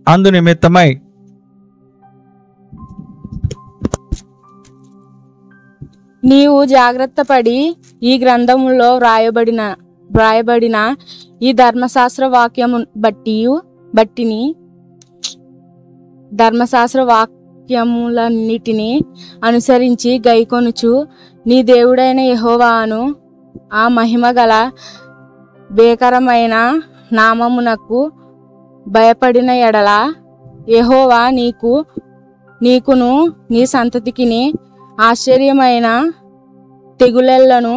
అందు నిమిత్తమై నీవు జాగ్రత్తపడి ఈ గ్రంథములో వ్రాయబడిన ఈ ధర్మశాస్త్ర వాక్యములన్నిటినీ అనుసరించి గైకొనుచు నీ దేవుడైన యెహోవాను ఆ మహిమ గల భేకరమైన నామమునకు భయపడిన ఎడల యెహోవా నీకును నీ సంతతికిని ఆశ్చర్యమైన తెగులెళ్లను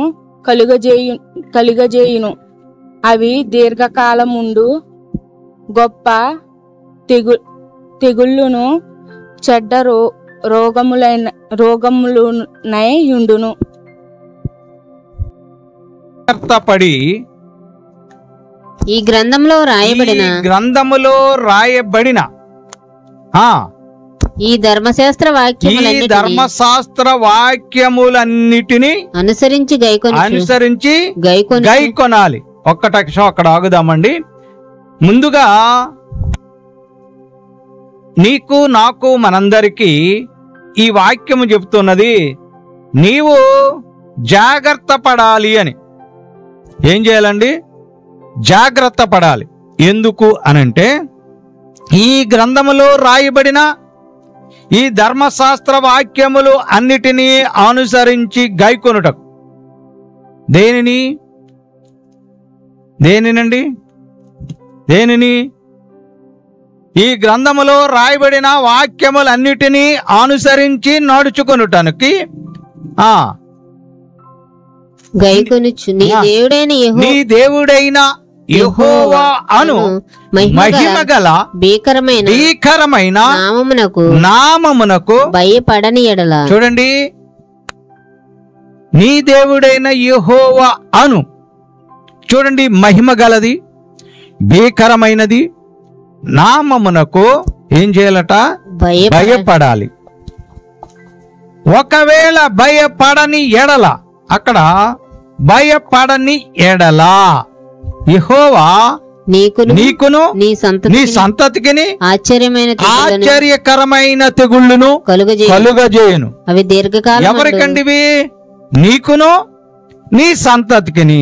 కలుగజేయును. అవి దీర్ఘకాలముండు గొప్ప తెగుళ్ళును చెడ్డ రోగములునై యుండును. ఈ గ్రంథములో రాయబడిన ఈ ధర్మశాస్త్ర వాక్యములన్నిటినీ అనుసరించి గైకొనాలి. ఒక్కట అక్కడ ఆగుదామండి. ముందుగా నీకు నాకు మనందరికీ ఈ వాక్యము చెబుతున్నది, నీవు జాగ్రత్త పడాలి అని. ఏం చేయాలండి? జాగ్రత్త పడాలి. ఎందుకు అనంటే ఈ గ్రంథములో రాయబడిన ఈ ధర్మశాస్త్ర వాక్యములు అన్నిటినీ అనుసరించి గైకొనుటకు. దేనిని ఈ గ్రంథములో రాయబడిన వాక్యములన్నిటినీ అనుసరించి నడుచుకొనుటనికి నీ దేవుడైన యెహోవా అను మహిమగల భీకరమైన నామమునకు భయపడని ఎడల. చూడండి, నీ దేవుడైన యెహోవా అను, చూడండి, మహిమగలది, భీకరమైనది నామమునకు ఏం చేయాలట? భయపడాలి. ఒకవేళ భయపడని ఎడల, అక్కడ భయపడని ఎడల యెహోవా నీకును నీ సంతతికిని ఆశ్చర్యకరమైన తెగుళ్ళును కలుగజేయును. అవి దీర్ఘకాలం. ఎవరికండివి? నీకును నీ సంతతికిని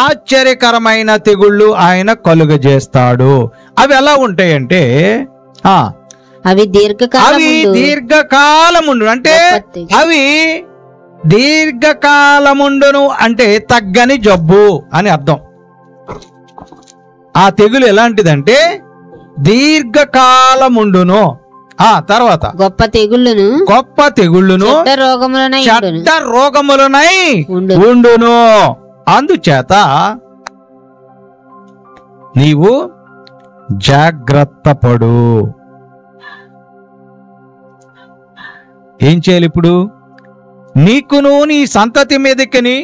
ఆశ్చర్యకరమైన తెగుళ్ళు ఆయన కలుగజేస్తాడు. అవి ఎలా ఉంటాయంటే అవి దీర్ఘకాలముండు అంటే అవి దీర్ఘకాలముండును అంటే తగ్గని జబ్బు అని అర్థం. ఆ తెగులు ఎలాంటిదంటే దీర్ఘకాలముండును. తర్వాత గొప్ప తెగుళ్ళును చెడ్డ రోగములనై ఉండును. అందుచేత నీవు జాగ్రత్త పడు. ఏం చేయాలి ఇప్పుడు? నీకును నీ సంతతి మీదకిని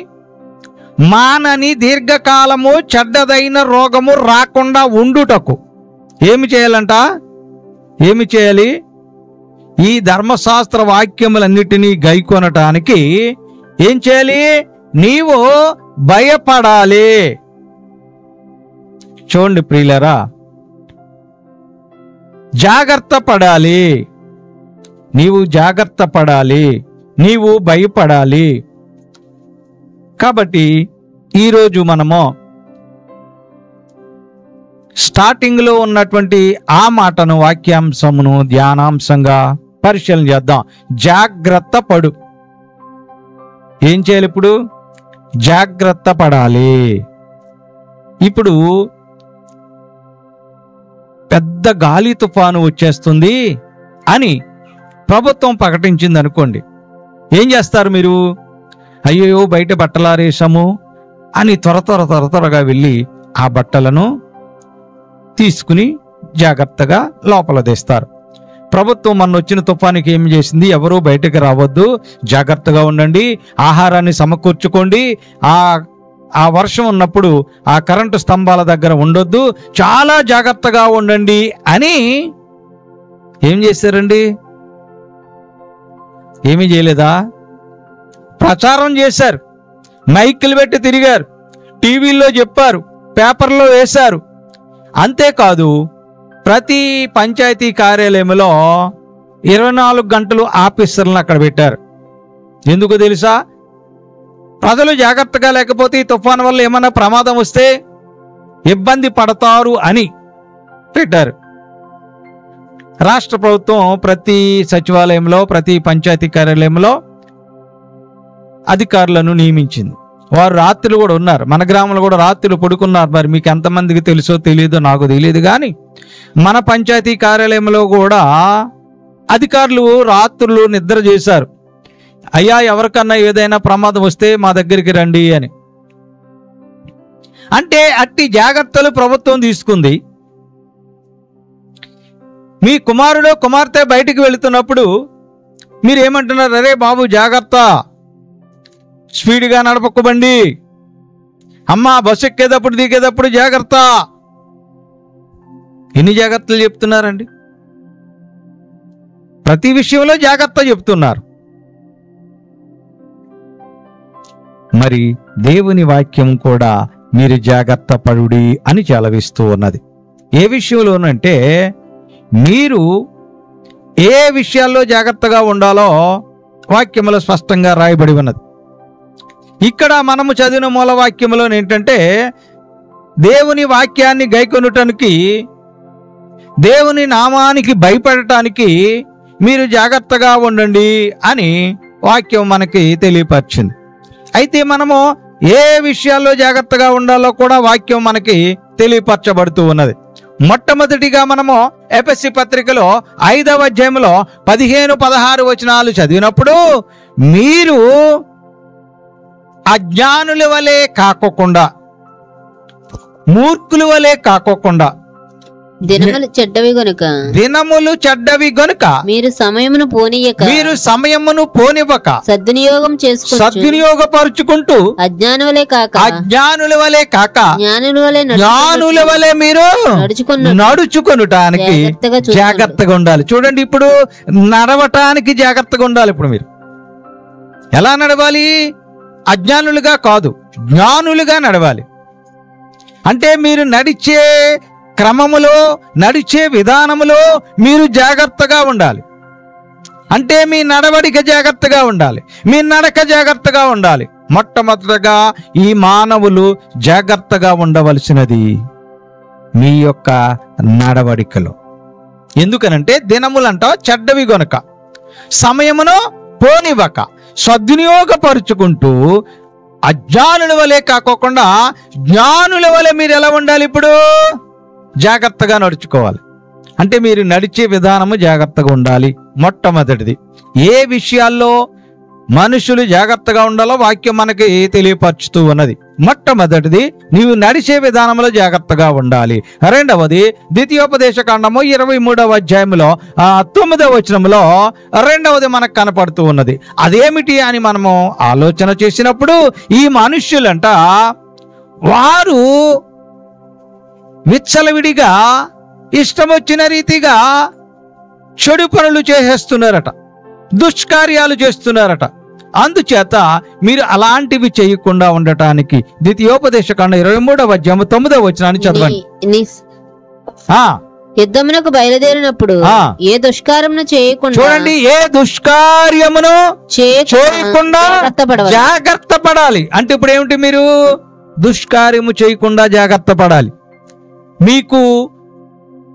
మానని దీర్ఘకాలము చెడ్డదైన రోగము రాకుండా ఉండుటకు ఏమి చేయాలంట? ఏమి చేయాలి? ఈ ధర్మశాస్త్ర వాక్యములన్నిటినీ గైకొనటానికి ఏం చేయాలి? నీవు భయపడాలి. చూడండి ప్రియులారా, జాగ్రత్త పడాలి. నీవు జాగ్రత్త పడాలి, నీవు భయపడాలి. కాబట్టి ఈరోజు మనము స్టార్టింగ్లో ఉన్నటువంటి ఆ మాటను, వాక్యాంశమును ధ్యానాంశంగా పరిశీలన చేద్దాం. జాగ్రత్త పడు. ఏం చేయాలి ఇప్పుడు? జాగ్రత్త పడాలి. ఇప్పుడు పెద్ద గాలి తుఫాను వచ్చేస్తుంది అని ప్రభుత్వం ప్రకటించింది అనుకోండి. ఏం చేస్తారు మీరు? అయ్యో బయట బట్టలారేసాము అని త్వరగా వెళ్ళి ఆ బట్టలను తీసుకుని జాగ్రత్తగా లోపల తెస్తారు. ప్రభుత్వం మొన్న వచ్చిన తుఫానికి ఏం చేసింది? ఎవరూ బయటకు రావద్దు, జాగ్రత్తగా ఉండండి, ఆహారాన్ని సమకూర్చుకోండి, ఆ వర్షం ఉన్నప్పుడు ఆ కరెంటు స్తంభాల దగ్గర ఉండొద్దు, చాలా జాగ్రత్తగా ఉండండి అని ఏం చేశారండి? ఏమీ చేయలేదా? ప్రచారం చేశారు, మైకులు పెట్టి తిరిగారు, టీవీల్లో చెప్పారు, పేపర్లో వేశారు. అంతేకాదు ప్రతి పంచాయతీ కార్యాలయంలో 24 గంటలు ఆఫీసర్లను అక్కడ పెట్టారు. ఎందుకు తెలుసా? ప్రజలు జాగ్రత్తగా లేకపోతే ఈ తుఫాను వల్ల ఏమైనా ప్రమాదం వస్తే ఇబ్బంది పడతారు అని పెట్టారు. రాష్ట్ర ప్రభుత్వం ప్రతి సచివాలయంలో, ప్రతి పంచాయతీ కార్యాలయంలో అధికారులను నియమించింది. వారు రాత్రులు కూడా ఉన్నారు. మన గ్రామంలో కూడా రాత్రులు పడుకున్నారు. మరి మీకు ఎంతమందికి తెలుసో తెలియదో నాకు తెలియదు, కానీ మన పంచాయతీ కార్యాలయంలో కూడా అధికారులు రాత్రులు నిద్ర చేశారు. అయ్యా, ఎవరికన్నా ఏదైనా ప్రమాదం వస్తే మా దగ్గరికి రండి అని. అంటే అట్టి జాగ్రత్తలు ప్రభుత్వం తీసుకుంది. మీ కుమారుడు కుమార్తె బయటికి వెళుతున్నప్పుడు మీరు ఏమంటున్నారు? అరే బాబు జాగ్రత్త, స్పీడ్గా నడపకు బండి, అమ్మా బస్సు ఎక్కేటప్పుడు దిగేటప్పుడు జాగ్రత్త. ఎన్ని జాగ్రత్తలు చెప్తున్నారండి? ప్రతి విషయంలో జాగ్రత్త చెప్తున్నారు. మరి దేవుని వాక్యం కూడా మీరు జాగ్రత్త పడుడి అని చెలవిస్తూ ఉన్నది. ఏ విషయంలోనంటే మీరు ఏ విషయాల్లో జాగ్రత్తగా ఉండాలో వాక్యములో స్పష్టంగా రాయబడి ఉన్నది. ఇక్కడ మనము చదివిన మూలవాక్యములో ఏంటంటే దేవుని వాక్యాన్ని గైకొనుటానికి, దేవుని నామానికి భయపడటానికి మీరు జాగ్రత్తగా ఉండండి అని వాక్యం మనకి తెలియపరిచింది. అయితే మనము ఏ విషయాల్లో జాగ్రత్తగా ఉండాలో కూడా వాక్యం మనకి తెలియపరచబడుతూ ఉన్నది. మొట్టమొదటిగా మనము ఎఫెసీ పత్రికలో 5వ అధ్యాయంలో 15-16 వచనాలు చదివినప్పుడు, మీరు అజ్ఞానుల వలె కాకోకుండా, మూర్ఖుల వలె కాకోకుండా, దినములు చెడ్డవి గనుక మీరు సమయమును పోనివ్వక సద్వినియోగపరుచుకుంటూ అజ్ఞానుల వలె కాక జ్ఞానుల వలె మీరు నడుచుకొనుటానికి జాగ్రత్తగా ఉండాలి. చూడండి, ఇప్పుడు నడవటానికి జాగ్రత్తగా ఉండాలి. ఇప్పుడు మీరు ఎలా నడవాలి? అజ్ఞానులుగా కాదు, జ్ఞానులుగా నడవాలి. అంటే మీరు నడిచే క్రమములో, నడిచే విధానములో మీరు జాగ్రత్తగా ఉండాలి. అంటే మీ నడవడిక జాగ్రత్తగా ఉండాలి, మీ నడక జాగ్రత్తగా ఉండాలి. మొట్టమొదటగా ఈ మానవులు జాగ్రత్తగా ఉండవలసినది మీ యొక్క నడవడికలో. ఎందుకనంటే దినములంట చెడ్డవి గనుక సమయమును పోనివ్వక సద్వినియోగపరుచుకుంటూ అజ్ఞానుల వలె కాకోకుండా జ్ఞానుల వలె మీరు ఎలా ఉండాలి? ఇప్పుడు జాగ్రత్తగా నడుచుకోవాలి. అంటే మీరు నడిచే విధానము జాగ్రత్తగా ఉండాలి. మొట్టమొదటిది ఏ విషయాల్లో మనుషులు జాగ్రత్తగా ఉండాలో వాక్యం మనకి తెలియపరుచుతూ ఉన్నది. మొట్టమొదటిది నీవు నడిచే విధానంలో జాగ్రత్తగా ఉండాలి. రెండవది ద్వితీయోపదేశ కాండము 23వ అధ్యాయంలో 9వ వచనంలో రెండవది మనకు కనపడుతూ ఉన్నది. అదేమిటి అని మనము ఆలోచన చేసినప్పుడు, ఈ మనుష్యులంట వారు విచ్చలవిడిగా ఇష్టం వచ్చిన రీతిగా చెడు పనులు చేసేస్తున్నారట, దుష్కార్యాలు చేస్తున్నారట. అందుచేత మీరు అలాంటివి చేయకుండా ఉండటానికి ద్వితీయోపదేశ కాండ 23వ అధ్యాయం 9వ వచనాన్ని చదవండి. యుద్ధమునకు బయలుదేరినప్పుడు ఏ దుష్కార్యమును చేయకుండా, చూడండి, ఏ దుష్కార్యమును చేయకుండా జాగ్రత్త పడాలి. అంటే ఇప్పుడు ఏమిటి? మీరు దుష్కార్యము చేయకుండా జాగ్రత్త పడాలి. మీకు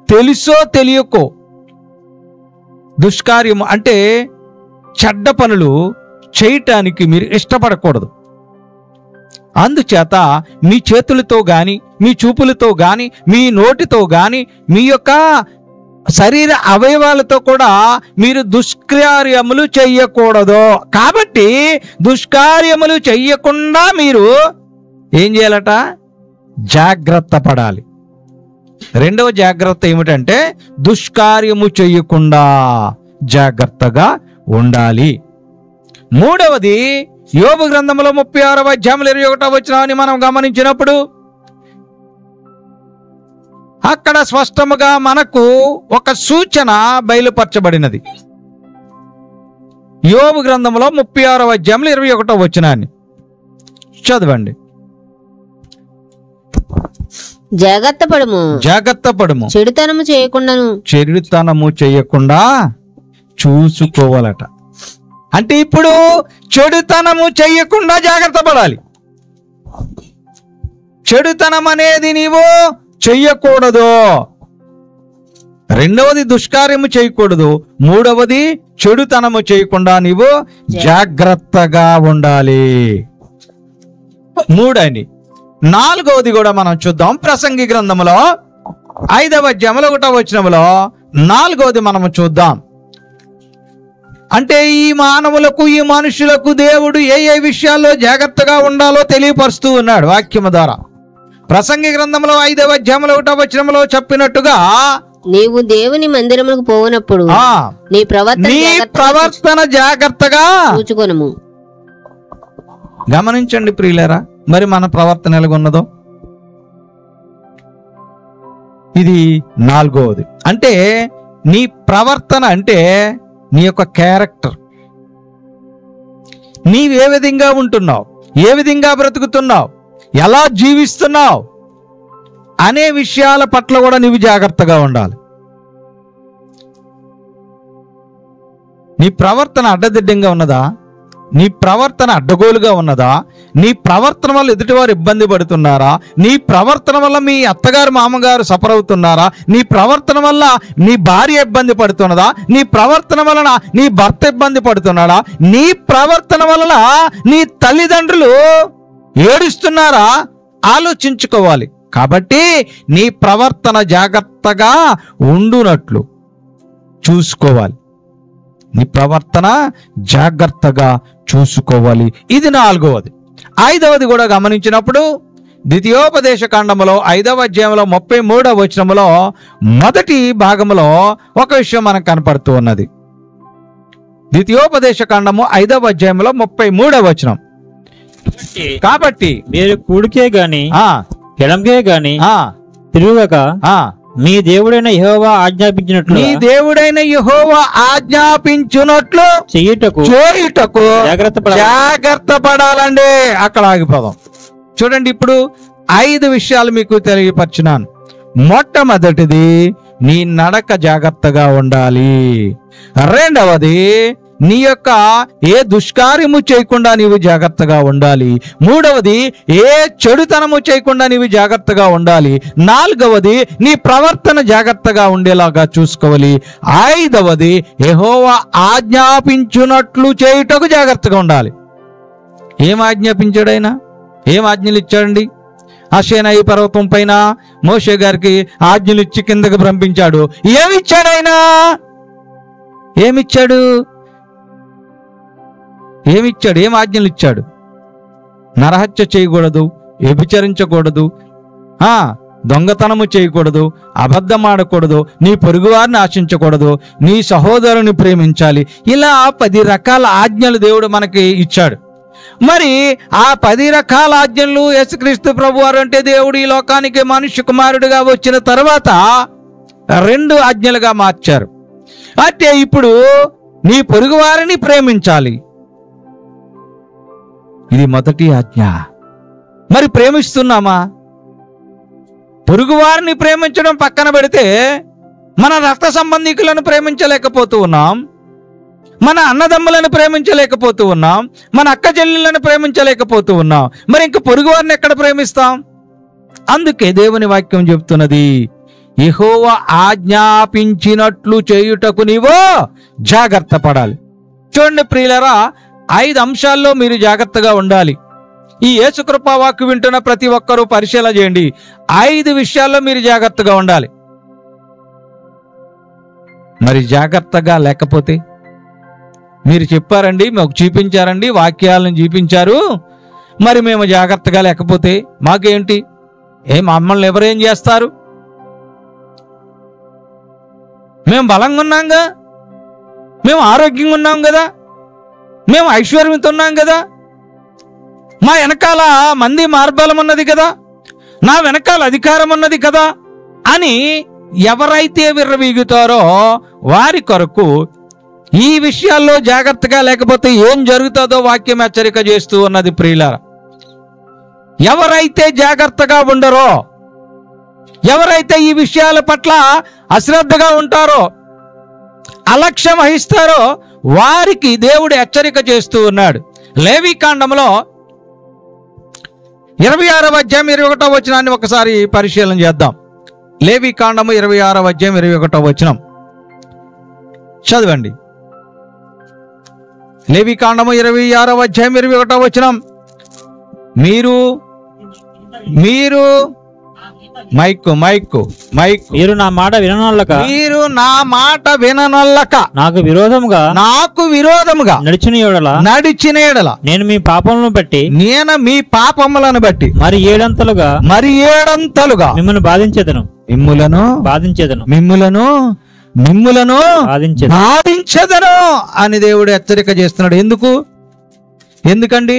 తెలుసో తెలియకో దుష్కార్యము అంటే చెడ్డ పనులు చేయటానికి మీరు ఇష్టపడకూడదు. అందుచేత మీ చేతులతో గాని, మీ చూపులతో గాని, మీ నోటితో గాని, మీ యొక్క శరీర అవయవాలతో కూడా మీరు దుష్కార్యములు చెయ్యకూడదు. కాబట్టి దుష్కార్యములు చెయ్యకుండా మీరు ఏం చేయాలట? జాగ్రత్త పడాలి. రెండవ జాగ్రత్త ఏమిటంటే దుష్కార్యము చెయ్యకుండా జాగ్రత్తగా ఉండాలి. మూడవది యోబు గ్రంథంలో 36వ అధ్యాయంలో 21వ వచనాన్ని మనం గమనించినప్పుడు అక్కడ స్పష్టముగా మనకు ఒక సూచన బయలుపరచబడినది. యోబు గ్రంథంలో 36వ అధ్యాయంలో 21వ వచనాన్ని చదవండి. జాగ్రత్త పడము, జాగ్రత్త పడము, చెడుతనము చేయకుండాను. చెడుతనము చేయకుండా చూసుకోవాలట. అంటే ఇప్పుడు చెడుతనము చెయ్యకుండా జాగ్రత్త పడాలి. చెడుతనం అనేది నీవు చెయ్యకూడదు. రెండవది దుష్కార్యము చేయకూడదు. మూడవది చెడుతనము చేయకుండా నీవు జాగ్రత్తగా ఉండాలి. మూడని. నాలుగవది కూడా మనం చూద్దాం. ప్రసంగి గ్రంథములో 5వ అధ్యాయములో 1వ వచనములో 4వది మనము చూద్దాం. అంటే ఈ మానవులకు, ఈ మనుషులకు దేవుడు ఏ ఏ విషయాల్లో జాగ్రత్తగా ఉండాలో తెలియపరుస్తూ ఉన్నాడు వాక్యము ద్వారా. ప్రసంగి గ్రంథంలో 5వ అధ్యాయములో 1వ వచనములో చెప్పినట్టుగా నీవు దేవుని మందిరములకు పోవునప్పుడు నీ ప్రవర్తన జాగ్రత్తగా చూచుకొనుము. గమనించండి ప్రియులారా, మరి మన ప్రవర్తన ఎలాగున్నదో. ఇది 4వది. అంటే నీ ప్రవర్తన అంటే నీ యొక్క క్యారెక్టర్. నీవే విధంగా ఉంటున్నావు, ఏ విధంగా బ్రతుకుతున్నావు, ఎలా జీవిస్తున్నావు అనే విషయాల పట్ల కూడా నీవు జాగ్రత్తగా ఉండాలి. నీ ప్రవర్తన అడ్డదిడ్డంగా ఉన్నదా? నీ ప్రవర్తన అడ్డగోలుగా ఉన్నదా? నీ ప్రవర్తన వల్ల ఎదుటివారు ఇబ్బంది పడుతున్నారా? నీ ప్రవర్తన వల్ల మీ అత్తగారు మామగారు సఫర్ అవుతున్నారా? నీ ప్రవర్తన వల్ల నీ భార్య ఇబ్బంది పడుతున్నదా? నీ ప్రవర్తన వలన నీ భర్త ఇబ్బంది పడుతున్నాడా? నీ ప్రవర్తన వలన నీ తల్లిదండ్రులు ఏడుస్తున్నారా? ఆలోచించుకోవాలి. కాబట్టి నీ ప్రవర్తన జాగ్రత్తగా ఉండునట్లు చూసుకోవాలి. నీ ప్రవర్తన జాగ్రత్తగా చూసుకోవాలి. ఇది 4వది. 5వది కూడా గమనించినప్పుడు ద్వితీయోపదేశ కాండములో 5వ అధ్యాయంలో 33వ వచనములో మొదటి భాగములో ఒక విషయం మనకు కనపడుతూ ఉన్నది. ద్వితీయోపదేశ కాండము 5వ అధ్యాయంలో 33వ వచనం. కాబట్టి మీరు కూడికే గాని ఎడంకే గాని తిరుగుక మీ దేవుడైన యెహోవా ఆజ్ఞాపించినట్లు, నీ దేవుడైన యెహోవా ఆజ్ఞాపించునట్లు చేయుటకు జాగ్రత్త పడాలండి. అక్కడ ఆగిపోదాం. చూడండి, ఇప్పుడు 5 విషయాలు మీకు తెలియపరచున్నాను. మొట్టమొదటిది నీ నడక జాగ్రత్తగా ఉండాలి. రెండవది నీ యొక్క ఏ దుష్కార్యము చేయకుండా నీవు జాగ్రత్తగా ఉండాలి. మూడవది ఏ చెడుతనము చేయకుండా నీవు జాగ్రత్తగా ఉండాలి. 4వది నీ ప్రవర్తన జాగ్రత్తగా ఉండేలాగా చూసుకోవాలి. 5వది యెహోవా ఆజ్ఞాపించునట్లు చేయుటకు జాగ్రత్తగా ఉండాలి. ఏం ఆజ్ఞాపించాడు ఆయన? ఏం ఆజ్ఞలు ఇచ్చాడండి? అషేనాయి పర్వతం పైన మోషే గారికి ఆజ్ఞలు ఇచ్చి కిందకి పంపించాడు. ఏమిచ్చాడు ఆయన? ఏమిచ్చాడు? ఏం ఆజ్ఞలు ఇచ్చాడు? నరహత్య చేయకూడదు, వ్యభిచరించకూడదు, దొంగతనము చేయకూడదు, అబద్ధం ఆడకూడదు, నీ పొరుగువారిని ఆశించకూడదు, నీ సహోదరుని ప్రేమించాలి. ఇలా 10 రకాల ఆజ్ఞలు దేవుడు మనకి ఇచ్చాడు. మరి ఆ 10 రకాల ఆజ్ఞలు యేసుక్రీస్తు ప్రభువారు అంటే దేవుడు ఈ లోకానికి మనుష్య కుమారుడిగా వచ్చిన తర్వాత 2 ఆజ్ఞలుగా మార్చారు. అంటే ఇప్పుడు నీ పొరుగువారిని ప్రేమించాలి, ఇది మొదటి ఆజ్ఞ. మరి ప్రేమిస్తున్నామా? పొరుగువారిని ప్రేమించడం పక్కన పెడితే మన రక్త సంబంధికులను ప్రేమించలేకపోతూ ఉన్నాం, మన అన్నదమ్ములను ప్రేమించలేకపోతూ ఉన్నాం, మన అక్క చెల్లెళ్ళను ప్రేమించలేకపోతూ ఉన్నాం. మరి ఇంక పొరుగువారిని ఎక్కడ ప్రేమిస్తాం? అందుకే దేవుని వాక్యం చెప్తున్నది, యెహోవా ఆజ్ఞాపించినట్లు చేయుటకు నీవు జాగ్రత్త పడాలి. చూడండి ప్రియులరా, 5 అంశాల్లో మీరు జాగ్రత్తగా ఉండాలి. ఈ యేసుకృపా వాక్కు వింటున్న ప్రతి ఒక్కరూ పరిశీలన చేయండి. 5 విషయాల్లో మీరు జాగ్రత్తగా ఉండాలి. మరి జాగ్రత్తగా లేకపోతే మీరు చెప్పారండి, మాకు చూపించారండి, వాక్యాలను చూపించారు, మరి మేము జాగ్రత్తగా లేకపోతే మాకేంటి? మమ్మల్ని ఎవరేం చేస్తారు? మేము బలంగా ఉన్నాంగా, మేము ఆరోగ్యంగా ఉన్నాం కదా, మేము ఐశ్వర్యంతో ఉన్నాం కదా, మా వెనకాల మంది మార్బలం ఉన్నది కదా, నా వెనకాల అధికారం ఉన్నది కదా అని ఎవరైతే విర్రవీగుతారో వారి కొరకు ఈ విషయాల్లో జాగ్రత్తగా లేకపోతే ఏం జరుగుతుందో వాక్యం హెచ్చరిక చేస్తూ ఉన్నది ప్రియులారా. ఎవరైతే జాగ్రత్తగా ఉండరో ఎవరైతే ఈ విషయాల పట్ల అశ్రద్ధగా ఉంటారో, అలక్ష్యం వహిస్తారో వారికి దేవుడు హెచ్చరిక చేస్తూ ఉన్నాడు. లేవీకాండంలో 26వ అధ్యాయం 21వ వచనాన్ని ఒకసారి పరిశీలన చేద్దాం. లేవీకాండము 26వ అధ్యాయం 21వ వచనం చదవండి. లేవీకాండము 26వ అధ్యాయం 21వ వచనం. మీరు మైకు మైకు మైకు మీరు నా మాట విననొల్లక, మీరు నా మాట విననొల్లక నాకు విరోధముగా నడిచిన యెడల నేను మీ పాపములను బట్టి మీ పాపములను బట్టి మరి ఏడంతలుగా మిమ్మల్ని బాధించెదను బాధించెదను అని దేవుడు హెచ్చరిక చేస్తున్నాడు. ఎందుకండి?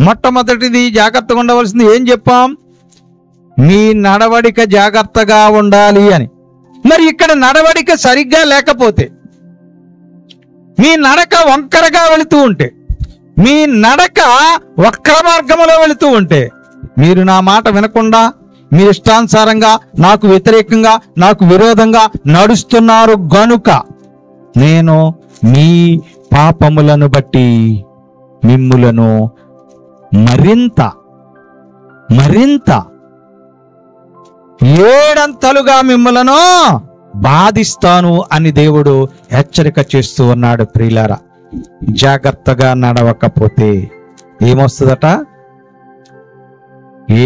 మొట్టమొదటిది జాగ్రత్తగా ఉండవలసింది ఏం చెప్పాం? మీ నడవడిక జాగ్రత్తగా ఉండాలి అని. మరి ఇక్కడ నడవడిక సరిగ్గా లేకపోతే, మీ నడక వంకరగా వెళుతూ ఉంటే, మీ నడక వక్ర మార్గంలో వెళుతూ ఉంటే, మీరు నా మాట వినకుండా మీ ఇష్టానుసారంగా నాకు వ్యతిరేకంగా నాకు విరోధంగా నడుస్తున్నారు గనుక నేను మీ పాపములను బట్టి మిమ్ములను మరింత ఏడంతలుగా మిమ్మలను బాధిస్తాను అని దేవుడు హెచ్చరిక చేస్తూ ఉన్నాడు. ప్రియులారా, జాగ్రత్తగా నడవకపోతే ఏమొస్తుందట?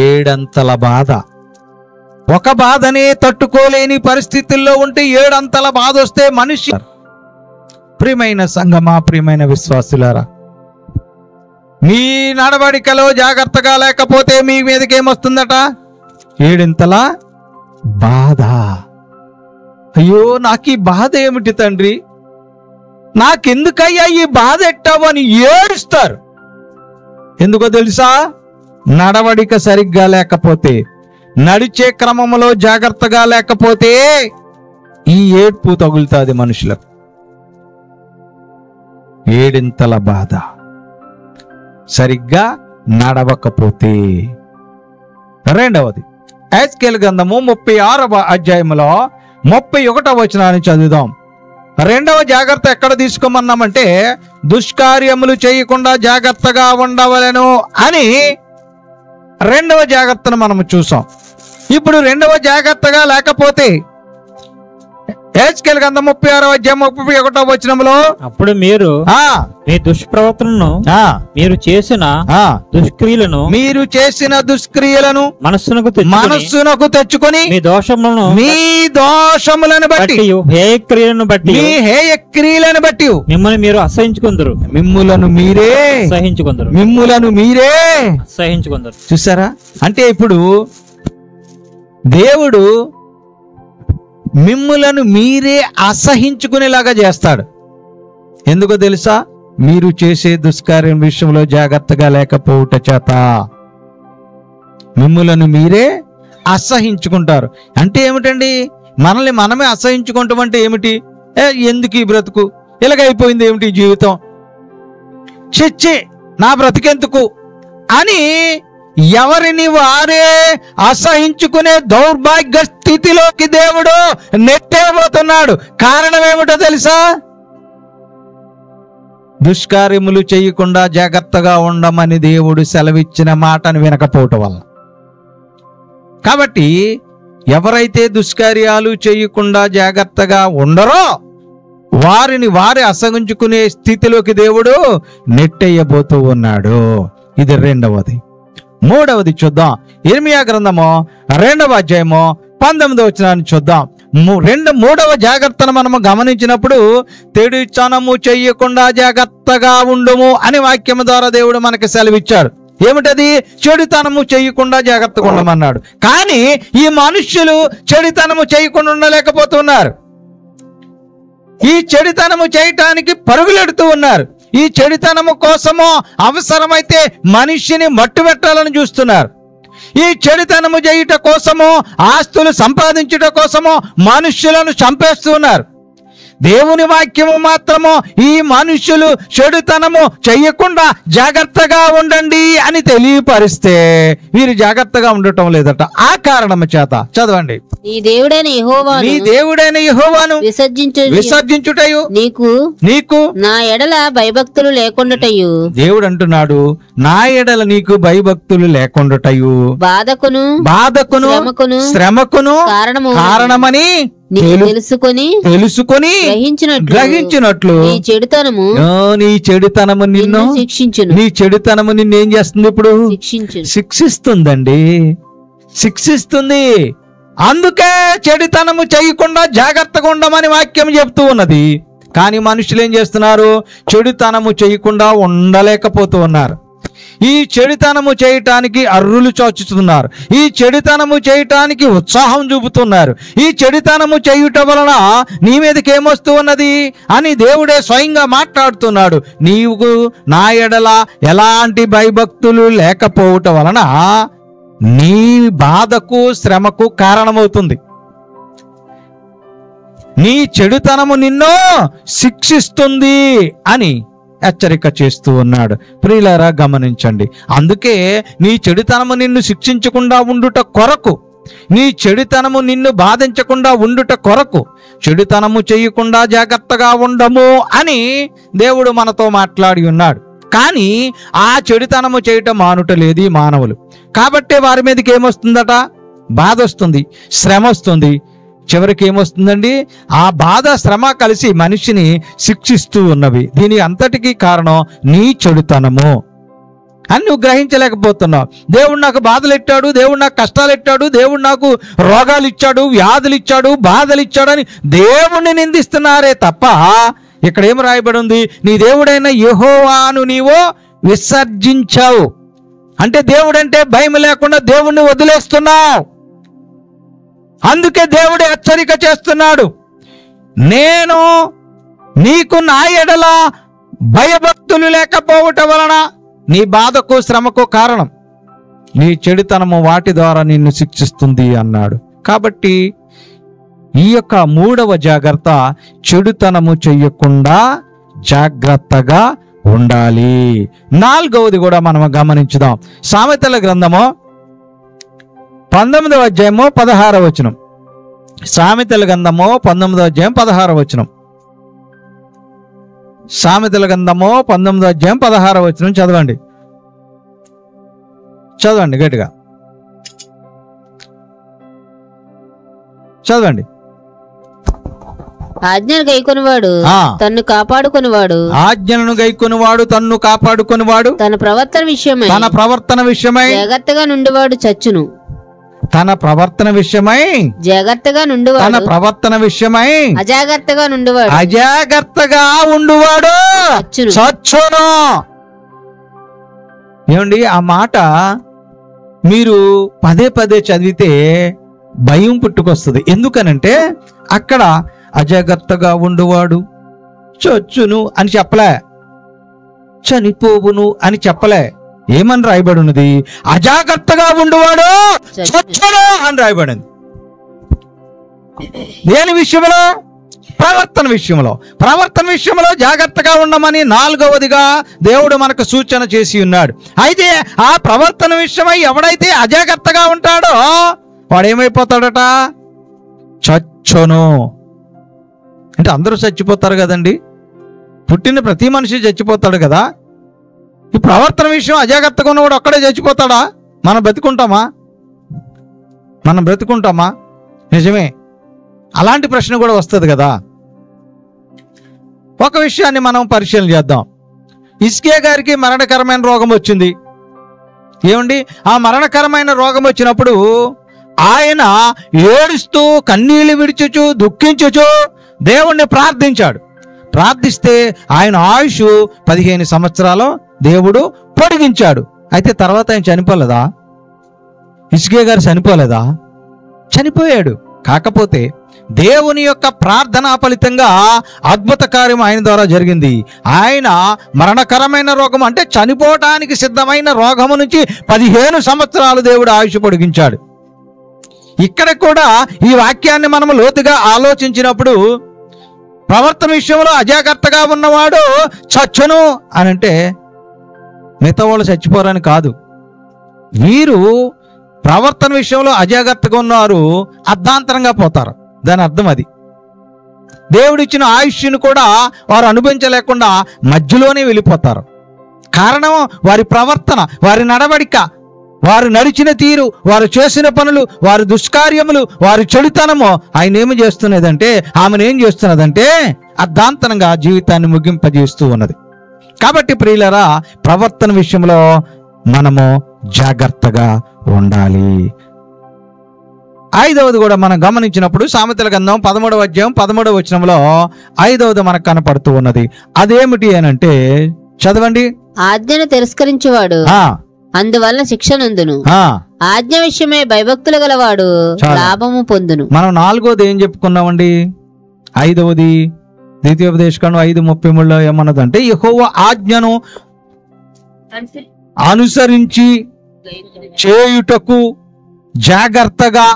ఏడంతల బాధ. ఒక బాధనే తట్టుకోలేని పరిస్థితుల్లో ఉంటే ఏడంతల బాధ వస్తే మనిషి. ప్రియమైన సంగమా, ప్రియమైన విశ్వాసులారా, మీ నడవడికలో జాగ్రత్తగా లేకపోతే మీ మీదకి ఏమొస్తుందట? ఏడింతల బాధ. అయ్యో, నాకు ఈ బాధ ఏమిటి తండ్రి, నాకెందుకయ్యా ఈ బాధ ఎట్టావు అని ఏడుస్తారు. ఎందుకో తెలుసా? నడవడిక సరిగ్గా లేకపోతే, నడిచే క్రమంలో జాగ్రత్తగా లేకపోతే ఈ ఏడ్పు తగులుతుంది మనుషులకు. ఏడింతల బాధ సరిగ్గా నడవకపోతే. రెండవది, ఎహెజ్కేలు గ్రంథము 36వ అధ్యాయంలో 31వ వచనాన్ని చదువుదాం. రెండవ జాగ్రత్త ఎక్కడ తీసుకోమన్నామంటే, దుష్కార్యములు చేయకుండా జాగ్రత్తగా ఉండవలెను అని రెండవ జాగ్రత్తను మనము చూసాం. ఇప్పుడు రెండవ జాగ్రత్తగా లేకపోతే ఎహెజ్కేలు గ్రంథం 36వ అధ్యాయం 31వ వచనంలో, అప్పుడు మీరు మీ దుష్ప్రవర్తనను మీరు చేసిన దుష్క్రియలను మనస్సునకు తెచ్చుకొని మీ దోషములను బట్టి హేయక్రియలను బట్టి మిమ్మల్ని మీరు అసహించుకుందరు. మిమ్ములను మీరే అసహించుకుందరు. చూసారా? అంటే ఇప్పుడు దేవుడు మిమ్ములను మీరే అసహించుకునేలాగా చేస్తాడు. ఎందుకో తెలుసా? మీరు చేసే దుష్కార్యం విషయంలో జాగ్రత్తగా లేకపోవుట చేత మిమ్ములను మీరే అసహించుకుంటారు. అంటే ఏమిటండి? మనల్ని మనమే అసహించుకుంటాం అంటే ఏమిటి? ఎందుకు ఈ బ్రతుకు, ఇలాగైపోయింది ఏమిటి జీవితం, చిచ్చి నా బ్రతికెందుకు అని ఎవరిని వారే అసహించుకునే దౌర్భాగ్య స్థితిలోకి దేవుడు నెట్టేయబోతున్నాడు. కారణం ఏమిటో తెలుసా? దుష్కార్యములు చేయకుండా జాగ్రత్తగా ఉండమని దేవుడు సెలవిచ్చిన మాటను వినకపోవటం వల్ల. కాబట్టి ఎవరైతే దుష్కార్యాలు చేయకుండా జాగ్రత్తగా ఉండరో వారిని వారే అసహించుకునే స్థితిలోకి దేవుడు నెట్టేయబోతూ ఉన్నాడు. ఇది రెండవది. మూడవది చూద్దాం. ఇర్మియా గ్రంథము 2వ అధ్యాయము 19వ వచనాన్ని చూద్దాం. మూడవ జాగ్రత్తను మనము గమనించినప్పుడు, చెడుతనము చెయ్యకుండా జాగ్రత్తగా ఉండుము అని వాక్యము ద్వారా దేవుడు మనకి సెలవిచ్చాడు. ఏమిటది? చెడుతనము చేయకుండా జాగ్రత్తగా ఉండమన్నాడు. కానీ ఈ మనుష్యులు చెడుతనము చేయకుండా ఉండలేకపోతున్నారు. ఈ చెడుతనము చేయటానికి పరుగులెడుతూ ఉన్నారు. ఈ చెడుతనము కోసమో అవసరమైతే మనిషిని మట్టు పెట్టాలని చూస్తున్నారు. ఈ చెడుతనము చేయుట కోసమో ఆస్తులు సంపాదించుట కోసమో మనుష్యులను చంపేస్తున్నారు. దేవుని వాక్యము మాత్రము ఈ మనుషులు చెడుతనము చెయ్యకుండా జాగ్రత్తగా ఉండండి అని తెలియపరిస్తే వీరు జాగ్రత్తగా ఉండటం లేదట. ఆ కారణము చేత చదవండి. నీ దేవుడైన యెహోవాను విసర్జించుటయు నీకు నా ఎడల భయభక్తులు లేకుండాటయు. దేవుడు అంటున్నాడు, నా ఎడల నీకు భయభక్తులు లేకుండాటయు బాధకును శ్రమకును కారణమని తెలుసుకొని గ్రహించినట్లు నీ చెడుతనము నిన్ను ఏం చేస్తుంది? ఇప్పుడు శిక్షిస్తుందండి, శిక్షిస్తుంది. అందుకే చెడుతనము చేయకుండా జాగ్రత్తగా ఉండమని వాక్యం చెప్తూ ఉన్నది. కానీ మనుషులు ఏం చేస్తున్నారు? చెడుతనము చేయకుండా ఉండలేకపోతూ ఉన్నారు. ఈ చెడుతనము చేయటానికి అర్రులు చోచుతున్నారు. ఈ చెడుతనము చేయటానికి ఉత్సాహం చూపుతున్నారు. ఈ చెడుతనము చేయుట వలన నీ మీదకి ఏమొస్తూ ఉన్నది అని దేవుడే స్వయంగా మాట్లాడుతున్నాడు. నీవు నా ఎడల ఎలాంటి భయభక్తులు లేకపోవటం వలన నీ బాధకు శ్రమకు కారణమవుతుంది. నీ చెడుతనము నిన్ను శిక్షిస్తుంది అని హెచ్చరిక చేస్తూ ఉన్నాడు. ప్రియులారా గమనించండి. అందుకే నీ చెడుతనము నిన్ను శిక్షించకుండా ఉండుట కొరకు, నీ చెడుతనము నిన్ను బాధించకుండా ఉండుట కొరకు చెడుతనము చేయకుండా జాగ్రత్తగా ఉండము అని దేవుడు మనతో మాట్లాడి ఉన్నాడు. కానీ ఆ చెడుతనము చేయటం మానుటలేదు ఈ మానవులు. కాబట్టే వారి మీదకి ఏమొస్తుందట? బాధ వస్తుంది, శ్రమ వస్తుంది. చివరికి ఏమొస్తుందండి? ఆ బాధ శ్రమ కలిసి మనిషిని శిక్షిస్తూ ఉన్నవి. దీని అంతటికీ కారణం నీ చెడుతనము అని నువ్వు గ్రహించలేకపోతున్నావు. దేవుడు నాకు బాధలు ఇచ్చాడు, దేవుడు నాకు కష్టాలు ఇచ్చాడు, దేవుడు నాకు రోగాలు ఇచ్చాడు, వ్యాధులు ఇచ్చాడు, బాధలు ఇచ్చాడు అని దేవుణ్ణి నిందిస్తున్నారే తప్ప ఇక్కడ ఏం రాయబడి ఉంది? నీ దేవుడైన యెహోవాను నీవు విసర్జించావు అంటే దేవుడంటే భయం లేకుండా దేవుణ్ణి వదిలేస్తున్నావు. అందుకే దేవుడు హెచ్చరిక చేస్తున్నాడు, నేను నీకు నా ఎడల భయభక్తులు లేకపోవటం వలన నీ బాధకు శ్రమకు కారణం నీ చెడుతనము వాటి ద్వారా నిన్ను శిక్షిస్తుంది అన్నాడు. కాబట్టి ఈ యొక్క మూడవ జాగ్రత్త, చెడుతనము చెయ్యకుండా జాగ్రత్తగా ఉండాలి. నాలుగవది కూడా మనం గమనించుదాం. సామెతల గ్రంథము 19వ అధ్యాయము 16వ వచనం. సామెతల గ్రంథము 19వ అధ్యాయం 16వ వచనం. సామెతల గ్రంథము 19వ అధ్యాయం 16వ వచనం చదవండి. చదవండి గట్టిగా చదవండి. ఆజ్ఞను గైకొనివాడు తన్ను కాపాడుకొనివాడు, ఆజ్ఞలను గైకొనివాడు తన్ను కాపాడుకొనివాడు తన ప్రవర్తన విషయమై జాగ్రత్తగా నుండివాడు చచ్చును. తన ప్రవర్తన విషయమై జాగ్రత్తగా నుండివాడు, తన ప్రవర్తన విషయమై అజాగ్రత్తగా ఉండువాడు చచ్చును. ఏమండి, ఆ మాట మీరు పదే పదే చదివితే భయం పుట్టుకొస్తుంది. ఎందుకనంటే అక్కడ అజాగ్రత్తగా ఉండువాడు చచ్చును అని చెప్పలే, చనిపోవును అని చెప్పలే. ఏమని రాయబడి ఉన్నది? అజాగ్రత్తగా ఉండువాడు చచ్చును అని రాయబడింది. దేని విషయంలో? ప్రవర్తన విషయంలో. ప్రవర్తన విషయంలో జాగ్రత్తగా ఉండమని నాలుగవదిగా దేవుడు మనకు సూచన చేసి ఉన్నాడు. అయితే ఆ ప్రవర్తన విషయమై ఎవడైతే అజాగ్రత్తగా ఉంటాడో వాడేమైపోతాడట? చచ్చును. అంటే అందరూ చచ్చిపోతారు కదండి, పుట్టిన ప్రతి మనిషి చచ్చిపోతాడు కదా. ఈ ప్రవర్తన విషయం అజాగ్రత్తగా ఉన్నవాడు ఒక్కడే చచ్చిపోతాడా? మనం బ్రతుకుంటామా? నిజమే, అలాంటి ప్రశ్న కూడా వస్తుంది కదా. ఒక విషయాన్ని మనం పరిశీలన చేద్దాం. హిజ్కియా గారికి మరణకరమైన రోగం వచ్చింది. ఏమండి, ఆ మరణకరమైన రోగం వచ్చినప్పుడు ఆయన ఏడుస్తూ కన్నీళ్లు విడిచుచు దుఃఖించుచు దేవుణ్ణి ప్రార్థించాడు. ప్రార్థిస్తే ఆయన ఆయుష్ 15 సంవత్సరాలు దేవుడు పొడిగించాడు. అయితే తర్వాత ఆయన చనిపోలేదా? హిజ్కియా గారు చనిపోలేదా? చనిపోయాడు. కాకపోతే దేవుని యొక్క ప్రార్థన ఫలితంగా అద్భుత కార్యం ఆయన ద్వారా జరిగింది. ఆయన మరణకరమైన రోగం అంటే చనిపోవటానికి సిద్ధమైన రోగము నుంచి 15 సంవత్సరాలు దేవుడు ఆయుష్ పొడిగించాడు. ఇక్కడ కూడా ఈ వాక్యాన్ని మనం లోతుగా ఆలోచించినప్పుడు ప్రవర్తన విషయంలో అజాగ్రత్తగా ఉన్నవాడు చచ్చును అని అంటే మిగతా వాళ్ళు చచ్చిపోరని కాదు. వీరు ప్రవర్తన విషయంలో అజాగ్రత్తగా ఉన్నారు, అర్ధాంతరంగా పోతారు. దాని అర్థం అది. దేవుడిచ్చిన ఆయుష్ను కూడా వారు అనుభవించలేకుండా మధ్యలోనే వెళ్ళిపోతారు. కారణం వారి ప్రవర్తన, వారి నడవడిక, వారు నడిచిన తీరు, వారు చేసిన పనులు, వారి దుష్కార్యములు, వారి చెడుతనము ఆయన ఏమి చేస్తున్నదంటే, ఆమెను ఏం చేస్తున్నదంటే అర్ధాంతరంగా జీవితాన్ని ముగింపజేస్తూ ఉన్నది. కాబట్టి ప్రియులరా, ప్రవర్తన విషయంలో మనము జాగ్రత్తగా ఉండాలి. ఐదవది కూడా మనం గమనించినప్పుడు సామెతల గ్రంథం 13వ అధ్యాయం 13వ వచనంలో ఐదవది మనకు కనపడుతూ ఉన్నది. అదేమిటి అనంటే, చదవండి. ఆజ్ఞను తిరస్కరించువాడు అందువల్ల శిక్ష నందును, ఆజ్ఞ విషయమే భయభక్తులు గలవాడు లాభము పొందును. మనం 4వది ఏం చెప్పుకున్నామండి? 5వది ద్వితీయోపదేశకాండం 5:33లో ఏమన్నదంటే, యెహోవా ఆజ్ఞను అనుసరించి చేయుటకు జాగ్రత్తగా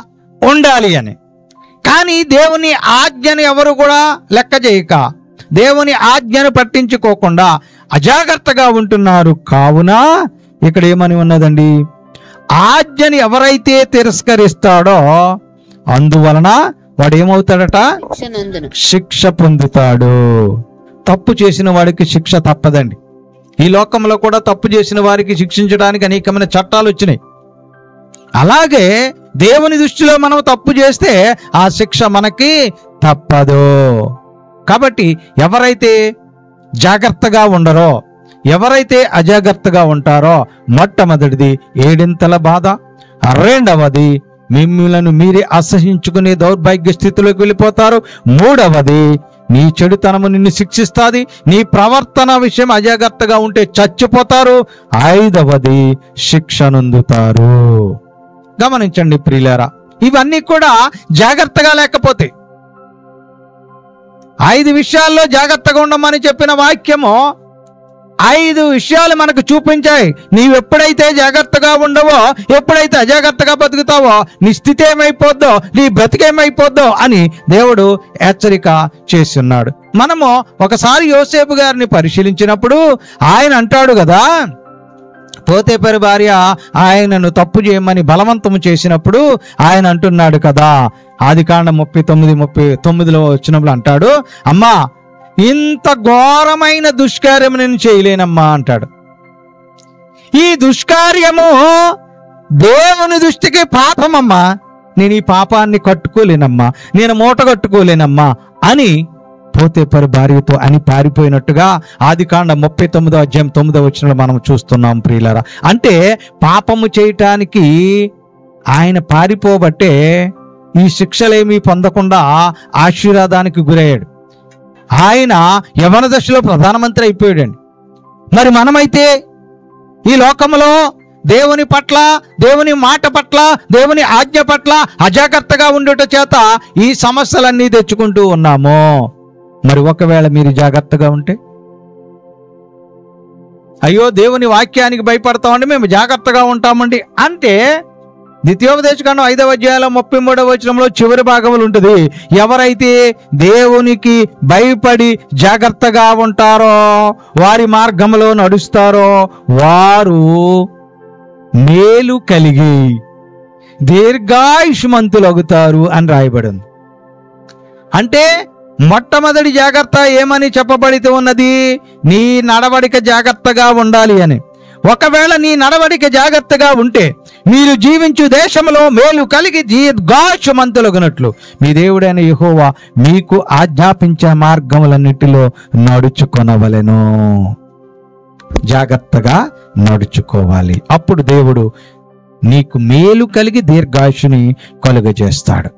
ఉండాలి అని. కానీ దేవుని ఆజ్ఞను ఎవరు కూడా లెక్క చేయక, దేవుని ఆజ్ఞను పట్టించుకోకుండా అజాగ్రత్తగా ఉంటున్నారు. కావున ఇక్కడ ఏమని ఉన్నదండి, ఆజ్ఞని ఎవరైతే తిరస్కరిస్తాడో అందువలన వాడు ఏమవుతాడట? శిక్ష పొందుతాడు. తప్పు చేసిన వాడికి శిక్ష తప్పదండి. ఈ లోకంలో కూడా తప్పు చేసిన వారికి శిక్షించడానికి అనేకమైన చట్టాలు వచ్చినాయి. అలాగే దేవుని దృష్టిలో మనం తప్పు చేస్తే ఆ శిక్ష మనకి తప్పదు. కాబట్టి ఎవరైతే జాగ్రత్తగా ఉండరో, ఎవరైతే అజాగ్రత్తగా ఉంటారో, మొట్టమొదటిది 7 బాధ, రెండవది మిమ్మల్ని మీరే అసహించుకునే దౌర్భాగ్య స్థితిలోకి వెళ్ళిపోతారు, మూడవది నీ చెడుతనము నిన్ను శిక్షిస్తుంది, నీ ప్రవర్తన విషయం అజాగ్రత్తగా ఉంటే చచ్చిపోతారు, ఐదవది శిక్ష నొందుతారు. గమనించండి ప్రియులారా, ఇవన్నీ కూడా జాగ్రత్తగా లేకపోతే, 5 విషయాల్లో జాగ్రత్తగా ఉండమని చెప్పిన వాక్యము 5 విషయాలు మనకు చూపించాయి. నీవు ఎప్పుడైతే జాగ్రత్తగా ఉండవో, ఎప్పుడైతే అజాగ్రత్తగా బతుకుతావో, నీ స్థితి ఏమైపోద్దో, నీ బ్రతికేమైపోద్దో అని దేవుడు హెచ్చరిక చేస్తున్నాడు. మనము ఒకసారి యోసేపు గారిని పరిశీలించినప్పుడు ఆయన అంటాడు కదా, పోతేపరి భార్య ఆయనను తప్పు చేయమని బలవంతము చేసినప్పుడు ఆయన అంటున్నాడు కదా, ఆదికాండం 39:39లో వచ్చినప్పుడు అంటాడు, అమ్మా ఇంత ఘోరమైన దుష్కార్యం నేను చేయలేనమ్మా అంటాడు. ఈ దుష్కార్యము దేవుని దృష్టికి పాపమమ్మా, నేను ఈ పాపాన్ని కట్టుకోలేనమ్మా, నేను మూట కట్టుకోలేనమ్మా అని పోతేపరి భార్యతో అని పారిపోయినట్టుగా ఆదికాండం 39వ అధ్యాయం 9వ వచనంలో మనం చూస్తున్నాం ప్రియులారా. అంటే పాపము చేయటానికి ఆయన పారిపోబట్టే ఈ శిక్షలేమీ పొందకుండా ఆశీర్వాదానికి గురయ్యాడు. ఆయన యవన దశలో ప్రధానమంత్రి అయిపోయాడండి. మరి మనమైతే ఈ లోకంలో దేవుని పట్ల, దేవుని మాట పట్ల, దేవుని ఆజ్ఞ పట్ల అజాగ్రత్తగా ఉండుట చేత ఈ సమస్యలన్నీ తెచ్చుకుంటూ ఉన్నాము. మరి ఒకవేళ మీరు జాగ్రత్తగా ఉంటే, అయ్యో దేవుని వాక్యానికి భయపడతామండి, మేము జాగ్రత్తగా ఉంటామండి అంటే, ద్వితీయోపదేశకాండం 5వ అధ్యాయంలో 33వ వచనంలో చివరి భాగంలో ఉంటుంది, ఎవరైతే దేవునికి భయపడి జాగ్రత్తగా ఉంటారో, వారి మార్గంలో నడుస్తారో, వారు మేలు కలిగి దీర్ఘాయుష్మంతులగుతారు అని రాయబడింది. అంటే మొట్టమొదటి జాగ్రత్త ఏమని చెప్పబడితే ఉన్నది? నీ నడవడిక జాగ్రత్తగా ఉండాలి అని. ఒకవేళ నీ నడవడిక జాగ్రత్తగా ఉంటే మీరు జీవించు దేశంలో మేలు కలిగి దీర్ఘాయుష్మంతులగునట్లు మీ దేవుడైన యెహోవా మీకు ఆజ్ఞాపించే మార్గములన్నిటిలో నడుచుకొనవలెను. జాగ్రత్తగా నడుచుకోవాలి. అప్పుడు దేవుడు నీకు మేలు కలిగి దీర్ఘాయుషుని కలుగజేస్తాడు.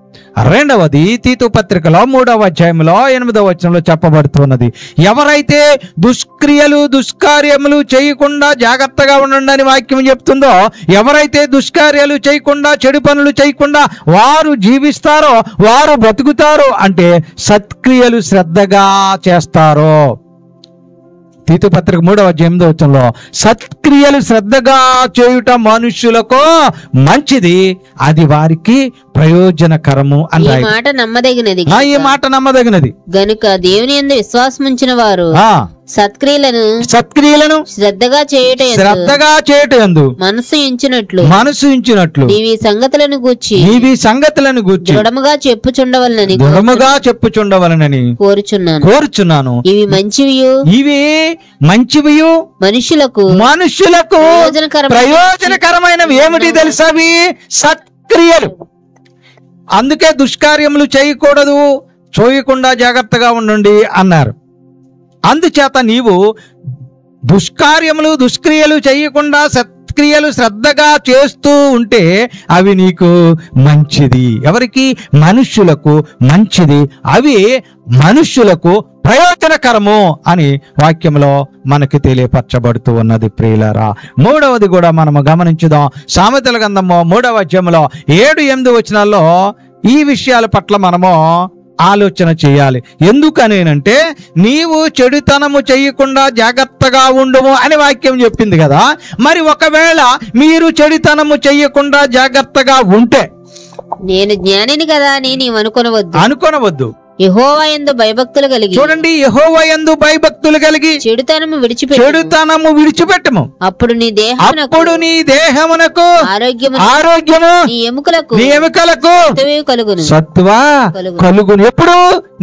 రెండవది తీతు పత్రికలో 3వ అధ్యాయంలో 8వ వచనంలో చెప్పబడుతున్నది, ఎవరైతే దుష్క్రియలు దుష్కార్యములు చేయకుండా జాగ్రత్తగా ఉండండి వాక్యం చెప్తుందో, ఎవరైతే దుష్కార్యాలు చేయకుండా చెడు పనులు చేయకుండా వారు జీవిస్తారో, వారు బ్రతుకుతారో, అంటే సత్క్రియలు శ్రద్ధగా చేస్తారో, తీతు పత్రిక 3వ అధ్యాయం 8వ వచనంలో సత్క్రియలు శ్రద్ధగా చేయుట మనుష్యులకు మంచిది, అది వారికి ప్రయోజనకరము అని ఈ మాట నమ్మదగినది. ఈ మాట నమ్మదగినది గనుక దేవుని యందు విశ్వాసం ఉంచిన వారు సత్క్రియలను శ్రద్ధగా చేయుట యందు మనసు ఉంచినట్లు నీవి సంగతులను గూర్చి దృఢముగా చెప్పుచుండవలనని కోరుచున్నాను. ఇవి మంచివియు మనుషులకు ప్రయోజనకరమైనవి. ఏమిటి తెలుసా? అవి సత్క్రియలు. అందుకే దుష్కార్యములు చేయకూడదు, చేయకుండా జాగ్రత్తగా ఉండండి అన్నారు. అందుచేత నీవు దుష్క్రియలు చేయకుండా సత్క్రియలు శ్రద్ధగా చేస్తూ ఉంటే అవి నీకు మంచిది. ఎవరికి? మనుష్యులకు మంచిది, అవి మనుష్యులకు ప్రయోజనకరము అని వాక్యంలో మనకి తెలియపరచబడుతూ ఉన్నది. ప్రియులారా, 3వది కూడా మనము గమనించుదాం. సామెతల గ్రంథము 3వ అధ్యాయంలో 7-8 వచనాల్లో ఈ విషయాల పట్ల మనము ఆలోచన చేయాలి. ఎందుకనేనంటే నీవు చెడుతనము చేయకుండా జాగ్రత్తగా ఉండుము అని వాక్యం చెప్పింది కదా. మరి ఒకవేళ మీరు చెడుతనము చేయకుండా జాగ్రత్తగా ఉంటే నేను జ్ఞానిని కదా అని నీవు అనుకొనవద్దు. యెహోవా యందు భయభక్తులు కలిగి, చూడండి, యెహోవా యందు భయభక్తులు కలిగి చెడుతనము విడిచిపెట్టము. అప్పుడు నీ దేహమునకు ఆరోగ్యము, నీ ఎముకలకు సత్తువ కలుగును. ఎప్పుడు?